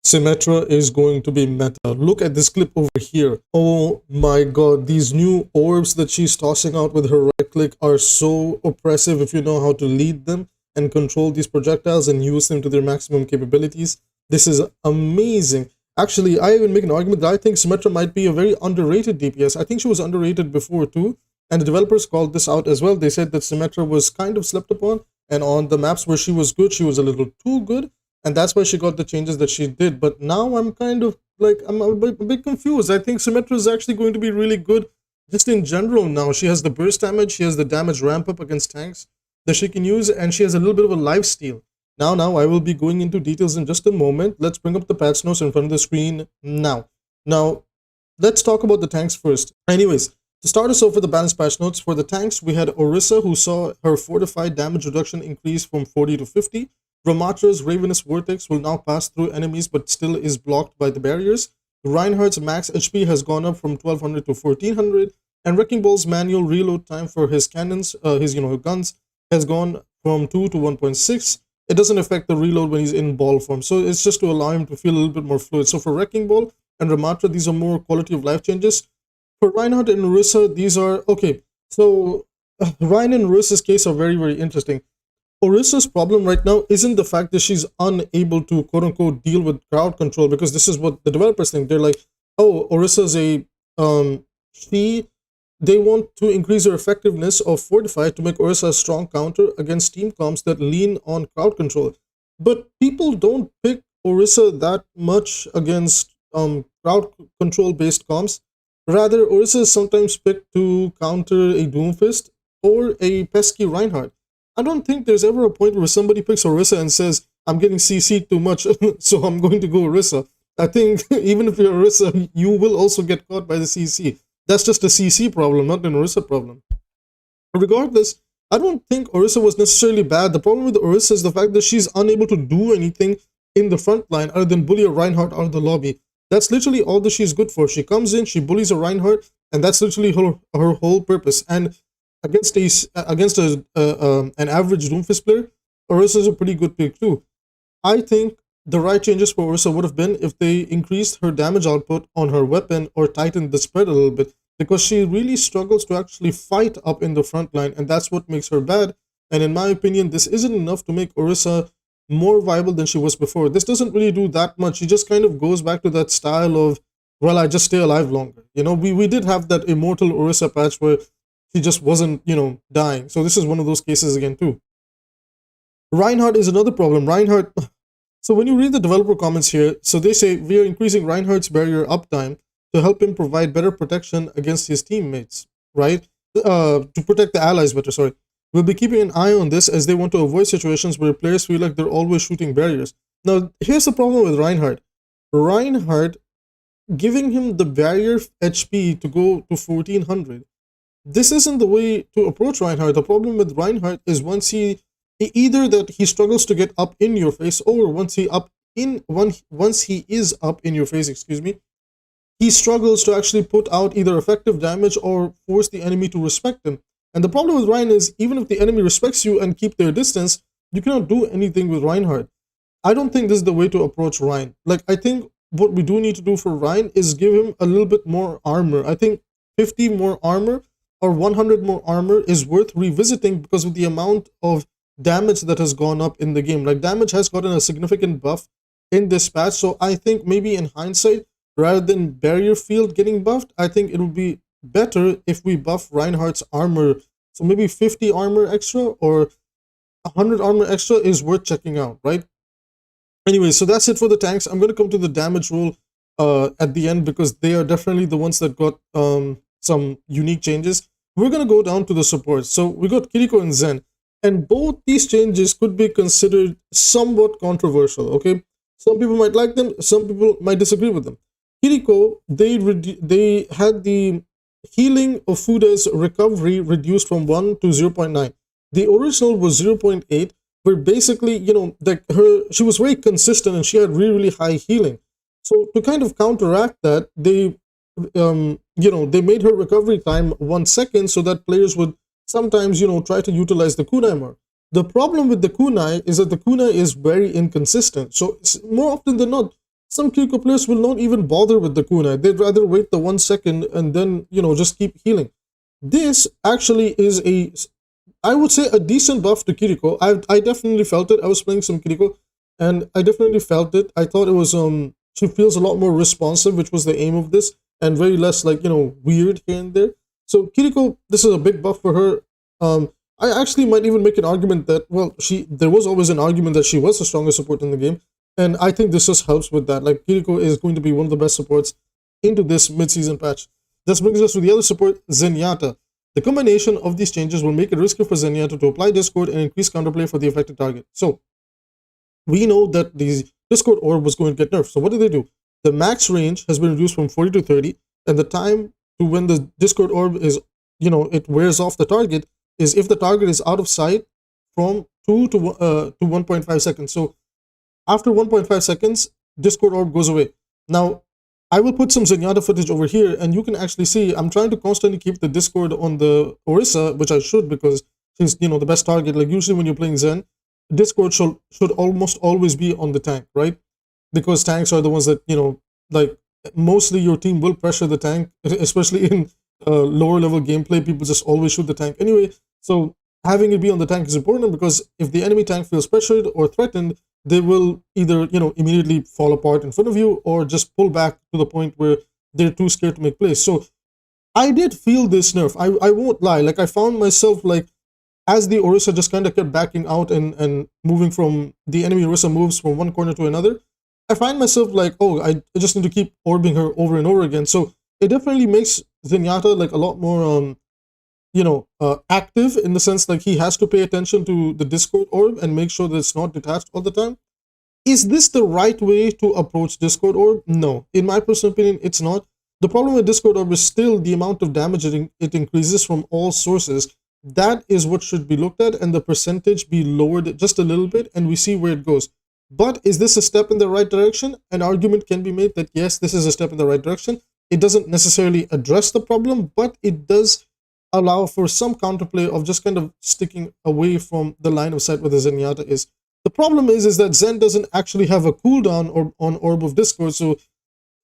Symmetra is going to be meta. Look at this clip over here. Oh my god, these new orbs that she's tossing out with her right click are so oppressive if you know how to lead them and control these projectiles and use them to their maximum capabilities. This is amazing. Actually, I even make an argument that I think Symmetra might be a very underrated DPS. I think she was underrated before too, and the developers called this out as well. They said that Symmetra was kind of slept upon, and on the maps where she was good, she was a little too good, and that's why she got the changes that she did. But now I'm kind of like, I'm a bit confused. I think Symmetra is actually going to be really good just in general now. She has the burst damage, she has the damage ramp up against tanks that she can use, and she has a little bit of a lifesteal. Now, I will be going into details in just a moment. Let's bring up the patch notes in front of the screen now. Now, let's talk about the tanks first. Anyways, to start us off with the balanced patch notes, for the tanks, we had Orisa, who saw her fortified damage reduction increase from 40 to 50. Ramatra's Ravenous Vortex will now pass through enemies but still is blocked by the barriers. Reinhardt's max HP has gone up from 1200 to 1400. And Wrecking Ball's manual reload time for his cannons, his guns, has gone from 2 to 1.6. It doesn't affect the reload when he's in ball form, so it's just to allow him to feel a little bit more fluid. So for Wrecking Ball and Ramatra, these are more quality of life changes. For Reinhardt and Orisa, these are okay. So Ryan and Orisa's case are very, very interesting. Orisa's problem right now isn't the fact that she's unable to quote unquote deal with crowd control, because this is what the developers think. They're like, oh, Orisa's they want to increase her effectiveness of Fortify to make Orisa a strong counter against team comps that lean on crowd control. But people don't pick Orisa that much against crowd control based comps. Rather, Orisa is sometimes picked to counter a Doomfist or a pesky Reinhardt. I don't think there's ever a point where somebody picks Orisa and says, I'm getting CC'd too much, so I'm going to go Orisa. I think even if you're Orisa, you will also get caught by the CC. That's just a CC problem, not an Orisa problem. Regardless, I don't think Orisa was necessarily bad. The problem with Orisa is the fact that she's unable to do anything in the front line other than bully a Reinhardt out of the lobby. That's literally all that she's good for. She comes in, she bullies a Reinhardt, and that's literally her whole purpose. And against an average Doomfist player, Orisa is a pretty good pick too. I think the right changes for Orisa would have been if they increased her damage output on her weapon or tightened the spread a little bit, because she really struggles to actually fight up in the front line, and that's what makes her bad. And in my opinion, this isn't enough to make Orisa more viable than she was before. This doesn't really do that much. She just kind of goes back to that style of, well, I just stay alive longer. You know, we did have that immortal Orisa patch where she just wasn't, dying. So this is one of those cases again too. Reinhardt is another problem. Reinhardt, so when you read the developer comments here, so they say, we are increasing Reinhardt's barrier uptime to help him provide better protection against his teammates, right? To protect the allies better, sorry. We'll be keeping an eye on this as they want to avoid situations where players feel like they're always shooting barriers. Now, here's the problem with Reinhardt. Reinhardt, giving him the barrier HP to go to 1400, this isn't the way to approach Reinhardt. The problem with Reinhardt is once he struggles to get up in your face, or once he is up in your face, excuse me, he struggles to actually put out either effective damage or force the enemy to respect him. And the problem with Ryan is, even if the enemy respects you and keep their distance, you cannot do anything with Reinhardt. I don't think this is the way to approach Ryan. Like, I think what we do need to do for Ryan is give him a little bit more armor. I think 50 more armor or 100 more armor is worth revisiting because of the amount of damage that has gone up in the game. Like, damage has gotten a significant buff in this patch, so I think maybe in hindsight, rather than barrier field getting buffed, I think it would be better if we buff Reinhardt's armor. So maybe 50 armor extra or 100 armor extra is worth checking out, right? Anyway, so that's it for the tanks. I'm going to come to the damage roll at the end because they are definitely the ones that got some unique changes. We're going to go down to the supports. So we got Kiriko and Zen, and both these changes could be considered somewhat controversial, okay? Some people might like them, some people might disagree with them. Kiriko, they had the healing of Fuda's recovery reduced from 1 to 0.9. The original was 0.8, where basically, she was very consistent and she had really, really high healing. So to kind of counteract that, they made her recovery time 1 second so that players would sometimes, try to utilize the kunai more. The problem with the kunai is that the kunai is very inconsistent. So more often than not, some Kiriko players will not even bother with the kunai. They'd rather wait the 1 second and then, just keep healing. This actually is I would say, a decent buff to Kiriko. I definitely felt it. I was playing some Kiriko, and I definitely felt it. I thought it was she feels a lot more responsive, which was the aim of this, and very less like weird here and there. So Kiriko, this is a big buff for her. I actually might even make an argument that, well, there was always an argument that she was the strongest support in the game, and I think this just helps with that. Like, Kiriko is going to be one of the best supports into this mid-season patch. This brings us to the other support, Zenyatta. The combination of these changes will make it riskier for Zenyatta to apply Discord and increase counterplay for the affected target. So, we know that the Discord orb was going to get nerfed. So what do they do? The max range has been reduced from 40 to 30, and the time to when the Discord orb is, it wears off the target is if the target is out of sight from 2 to 1.5 seconds. So after 1.5 seconds, Discord orb goes away. Now, I will put some Zenyatta footage over here, and you can actually see I'm trying to constantly keep the Discord on the Orisa, which I should, because she's, the best target. Like, usually when you're playing Zen, Discord should almost always be on the tank, right? Because tanks are the ones that, like, mostly your team will pressure the tank, especially in lower level gameplay. People just always shoot the tank anyway. So having it be on the tank is important, because if the enemy tank feels pressured or threatened, they will either, immediately fall apart in front of you, or just pull back to the point where they're too scared to make plays. So I did feel this nerf. I won't lie. Like, I found myself, like, as the Orisa just kind of kept backing out and moving from the enemy Orisa moves from one corner to another, I find myself like, oh, I just need to keep orbing her over and over again. So it definitely makes Zenyatta like a lot more active, in the sense like he has to pay attention to the Discord orb and make sure that it's not detached all the time. Is this the right way to approach Discord orb? No. In my personal opinion, it's not. The problem with Discord orb is still the amount of damage it increases from all sources. That is what should be looked at, and the percentage be lowered just a little bit, and we see where it goes. But is this a step in the right direction? An argument can be made that yes, this is a step in the right direction. It doesn't necessarily address the problem, but it does allow for some counterplay of just kind of sticking away from the line of sight where the Zenyatta is. The problem is that Zen doesn't actually have a cooldown or on Orb of Discord, so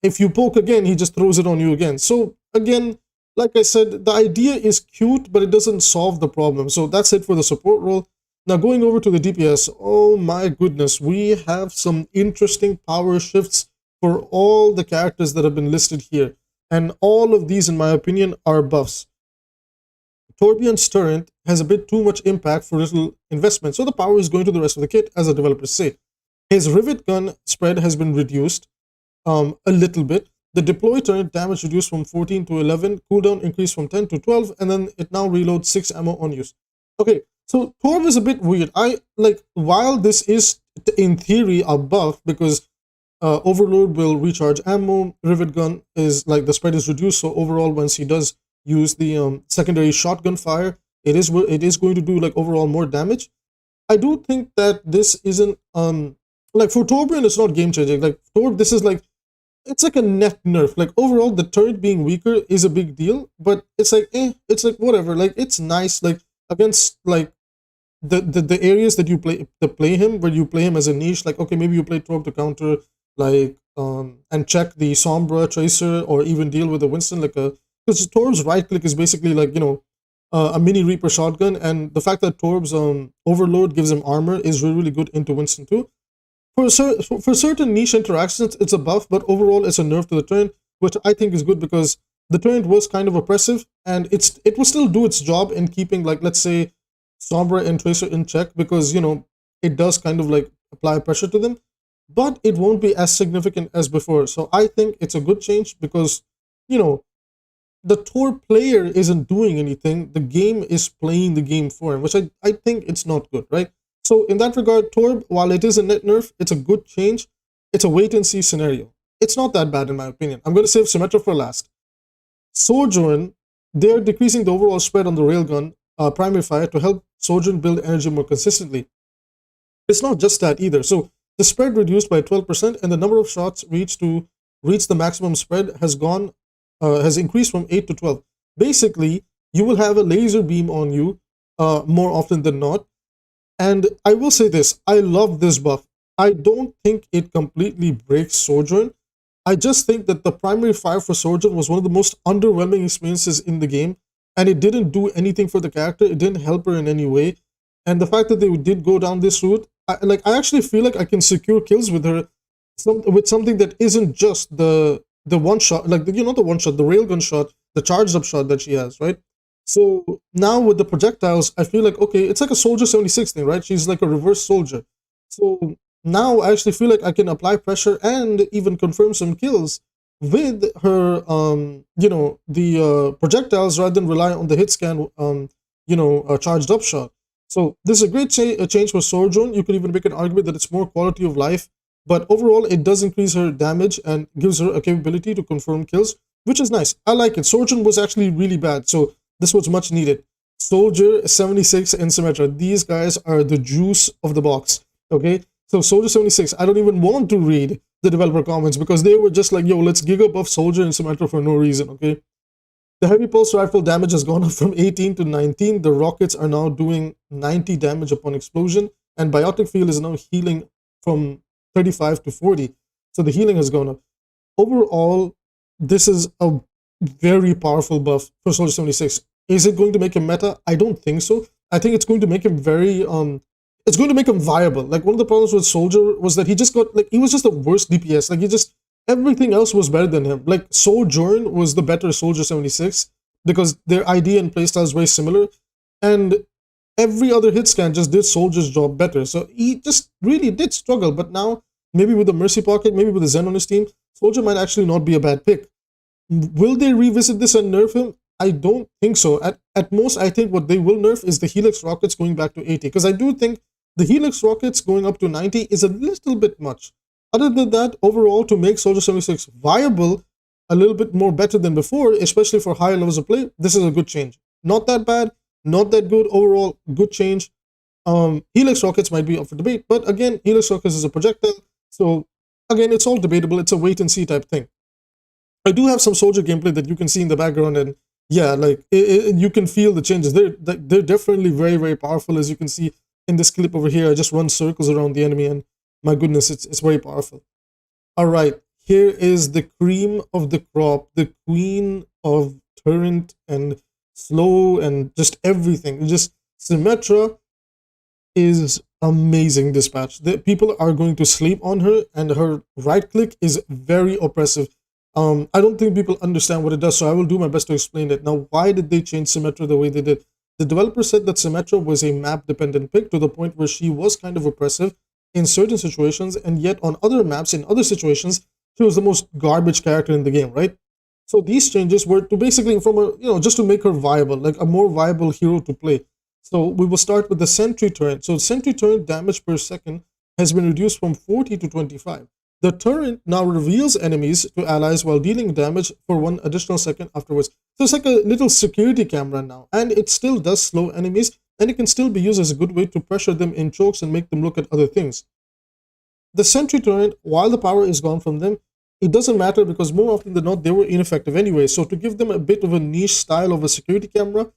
if you poke again, he just throws it on you again. So again, like I said, the idea is cute, but it doesn't solve the problem. So that's it for the support role. Now going over to the DPS, oh my goodness, we have some interesting power shifts for all the characters that have been listed here. And all of these, in my opinion, are buffs. Torbjorn's turret has a bit too much impact for little investment, so the power is going to the rest of the kit, as the developers say. His rivet gun spread has been reduced a little bit. The deploy turret damage reduced from 14 to 11, cooldown increased from 10 to 12, and then it now reloads 6 ammo on use. Okay, so Torb is a bit weird. While this is in theory a buff, because Overload will recharge ammo, rivet gun is like the spread is reduced, so overall once he does use the secondary shotgun fire, it is going to do like overall more damage. I do think that this isn't like for Torbjorn it's not game changing. Like Torb, this is like, it's like a net nerf. Like overall the turret being weaker is a big deal, but it's like it's like whatever. Like it's nice, like against like the areas that you play him, where you play him as a niche, like okay, maybe you play Torb to counter like and check the Sombra Tracer, or even deal with the Winston, like a, because Torb's right click is basically like, you know, a mini Reaper shotgun, and the fact that Torb's overload gives him armor is really, really good into Winston too. For certain niche interactions, it's a buff, but overall it's a nerf to the turret, which I think is good, because the turret was kind of oppressive, and it will still do its job in keeping, like, let's say, Sombra and Tracer in check, because, you know, it does kind of like apply pressure to them, but it won't be as significant as before. So I think it's a good change, because, you know, the Torb player isn't doing anything, the game is playing the game for him, which I think it's not good, right? So in that regard, Torb, while it is a net nerf, it's a good change. It's a wait and see scenario. It's not that bad in my opinion. I'm going to save Symmetra for last. Sojourn, they're decreasing the overall spread on the railgun primary fire to help Sojourn build energy more consistently. It's not just that either. So the spread reduced by 12%, and the number of shots reached to reach the maximum spread has increased from 8 to 12. Basically, you will have a laser beam on you more often than not. And I will say this, I love this buff. I don't think it completely breaks Sojourn. I just think that the primary fire for Sojourn was one of the most underwhelming experiences in the game, and it didn't do anything for the character. It didn't help her in any way, and the fact that they did go down this route, I actually feel like I can secure kills with her, with something that isn't just the one shot, like the one shot, the railgun shot, the charged up shot that she has, right? So now with the projectiles, I feel like okay, it's like a Soldier 76 thing, right? She's like a reverse soldier. So now I actually feel like I can apply pressure and even confirm some kills with her the projectiles rather than rely on the hit scan charged up shot. So this is a great change for Sojourn. You could even make an argument that it's more quality of life, but overall it does increase her damage and gives her a capability to confirm kills, which is nice. I like it. Sojourn was actually really bad, so this was much needed. Soldier 76 and Symmetra, these guys are the juice of the box. Okay, so Soldier 76, I don't even want to read the developer comments because they were just like, yo, let's gig up Soldier and Symmetra for no reason. Okay, the heavy pulse rifle damage has gone up from 18 to 19. The rockets are now doing 90 damage upon explosion, and biotic field is now healing from 35 to 40. So the healing has gone up. Overall, this is a very powerful buff for Soldier 76. Is it going to make him meta? I don't think so. I think it's going to make him very it's going to make him viable. Like one of the problems with Soldier was that he just got like he was just the worst DPS. Like he just everything else was better than him. Like Sojourn was the better Soldier 76 because their ID and playstyle is very similar, and every other hit scan just did Soldier's job better. So he just really did struggle. But now maybe with the Mercy Pocket, maybe with the Zen on his team, Soldier might actually not be a bad pick. Will they revisit this and nerf him? I don't think so. At most, I think what they will nerf is the Helix rockets going back to 80. Because I do think the Helix rockets going up to 90 is a little bit much. Other than that, overall, to make Soldier 76 viable, a little bit more better than before, especially for higher levels of play, this is a good change. Not that bad, not that good. Overall, good change. Helix rockets might be up for debate, but again, Helix rockets is a projectile. So again, it's all debatable. It's a wait and see type thing. I do have some Soldier gameplay that you can see in the background, and yeah, like you can feel the changes. They're definitely very, very powerful. As you can see in this clip over here, I just run circles around the enemy, and my goodness, it's very powerful. All right, here is the cream of the crop, the queen of turret and slow and just everything. Just Symmetra is amazing dispatch. The people are going to sleep on her, and her right click is very oppressive. I don't think people understand what it does, so I will do my best to explain it. Now, why did they change Symmetra the way they did? The developer said that Symmetra was a map-dependent pick to the point where she was kind of oppressive in certain situations, and yet on other maps, in other situations, she was the most garbage character in the game, right? So these changes were to basically from a, just to make her viable, like a more viable hero to play. So we will start with the sentry turret. So sentry turret damage per second has been reduced from 40 to 25. The turret now reveals enemies to allies while dealing damage for 1 additional second afterwards. So it's like a little security camera now, and it still does slow enemies, and it can still be used as a good way to pressure them in chokes and make them look at other things. The sentry turret, while the power is gone from them, it doesn't matter because more often than not, they were ineffective anyway. So to give them a bit of a niche style of a security camera,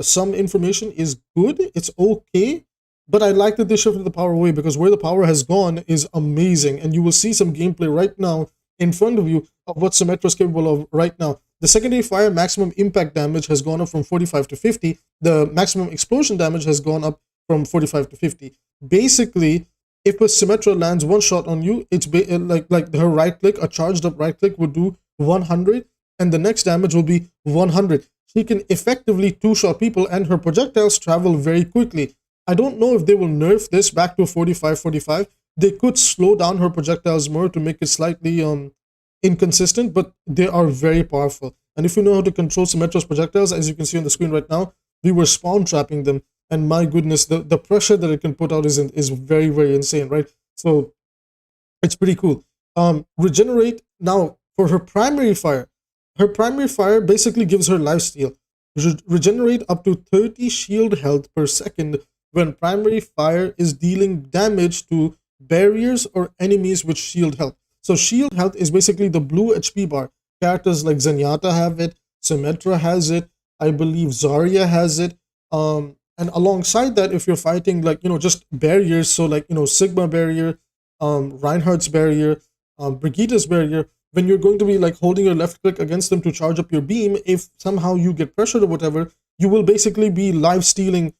some information is good, it's okay, but I like that they shifted the power away because where the power has gone is amazing, and you will see some gameplay right now in front of you of what Symmetra is capable of right now. The secondary fire maximum impact damage has gone up from 45 to 50. The maximum explosion damage has gone up from 45 to 50. Basically, if a Symmetra lands one shot on you, it's like her right click, a charged up right click would do 100, and the next damage will be 100. She can effectively two-shot people, and her projectiles travel very quickly. I don't know if they will nerf this back to 45. They could slow down her projectiles more to make it slightly inconsistent, but they are very powerful. And if you know how to control Symmetra's projectiles, as you can see on the screen right now, we were spawn trapping them, and my goodness, the pressure that it can put out is very, very insane, right? So it's pretty cool. Regenerate now for her primary fire. Her primary fire basically gives her lifesteal. Regenerate up to 30 shield health per second when primary fire is dealing damage to barriers or enemies with shield health. So shield health is basically the blue HP bar. Characters like Zenyatta have it, Symmetra has it, I believe Zarya has it. And alongside that, if you're fighting like, just barriers, so like, Sigma barrier, Reinhardt's barrier, Brigitte's barrier, when you're going to be like holding your left click against them to charge up your beam, if somehow you get pressured or whatever, you will basically be live stealing,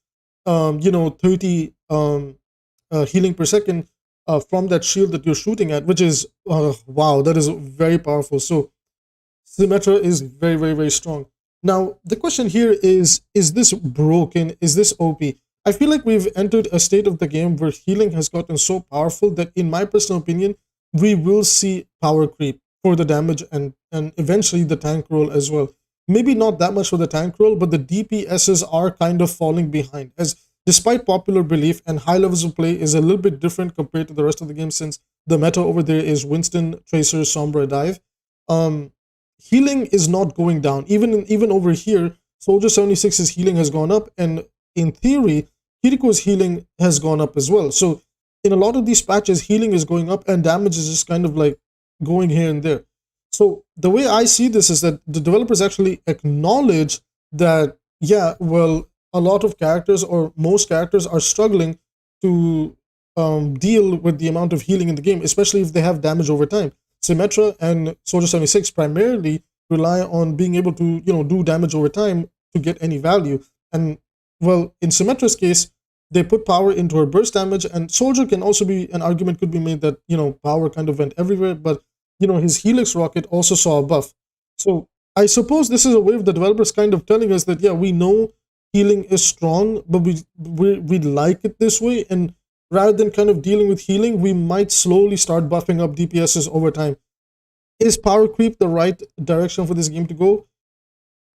30 healing per second from that shield that you're shooting at, which is, wow, that is very powerful. So Symmetra is very, very, very strong. Now, the question here is this broken? Is this OP? I feel like we've entered a state of the game where healing has gotten so powerful that, in my personal opinion, we will see power creep for the damage and eventually the tank roll as well. Maybe not that much for the tank roll, but the DPSs are kind of falling behind. As despite popular belief and high levels of play is a little bit different compared to the rest of the game, since the meta over there is Winston, Tracer, Sombra, Dive. Healing is not going down. Even over here, Soldier 76's healing has gone up, and in theory, Kiriko's healing has gone up as well. So in a lot of these patches, healing is going up and damage is just kind of like going here and there. So the way I see this is that the developers actually acknowledge that, yeah, well, a lot of characters or most characters are struggling to deal with the amount of healing in the game, especially if they have damage over time. Symmetra and Soldier 76 primarily rely on being able to, do damage over time to get any value. And well, in Symmetra's case, they put power into her burst damage, and Soldier can also be, an argument could be made that, power kind of went everywhere, but, his Helix rocket also saw a buff. So I suppose this is a way of the developers kind of telling us that, yeah, we know healing is strong, but we like it this way, and rather than kind of dealing with healing, we might slowly start buffing up DPSs over time. Is power creep the right direction for this game to go?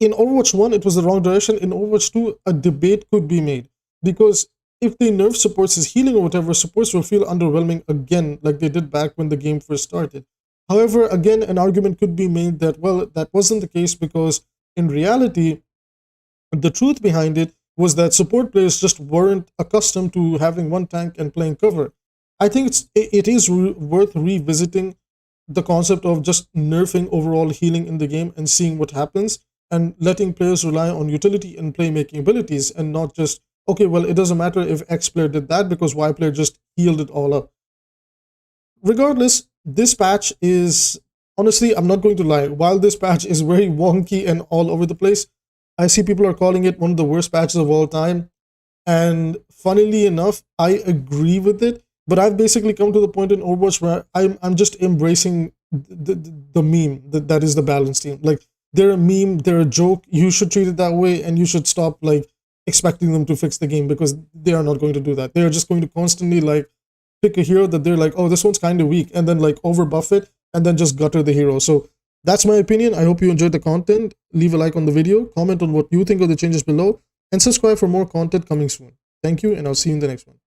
In Overwatch 1, it was the wrong direction. In Overwatch 2, a debate could be made. Because if they nerf supports' healing or whatever, supports will feel underwhelming again, like they did back when the game first started. However, again, an argument could be made that, well, that wasn't the case, because in reality, the truth behind it was that support players just weren't accustomed to having one tank and playing cover. I think it is worth revisiting the concept of just nerfing overall healing in the game and seeing what happens, and letting players rely on utility and playmaking abilities, and not just, okay, well, it doesn't matter if X player did that because Y player just healed it all up. Regardless, this patch is, honestly, I'm not going to lie, while this patch is very wonky and all over the place, I see people are calling it one of the worst patches of all time. And funnily enough, I agree with it. But I've basically come to the point in Overwatch where I'm just embracing the meme that is the balance team. Like, they're a meme, they're a joke. You should treat it that way, and you should stop like expecting them to fix the game, because they are not going to do that. They are just going to constantly like pick a hero that they're like, oh, this one's kind of weak, and then like over buff it and then just gutter the hero. So that's my opinion. I hope you enjoyed the content. Leave a like on the video, comment on what you think of the changes below, and subscribe for more content coming soon. Thank you, and I'll see you in the next one.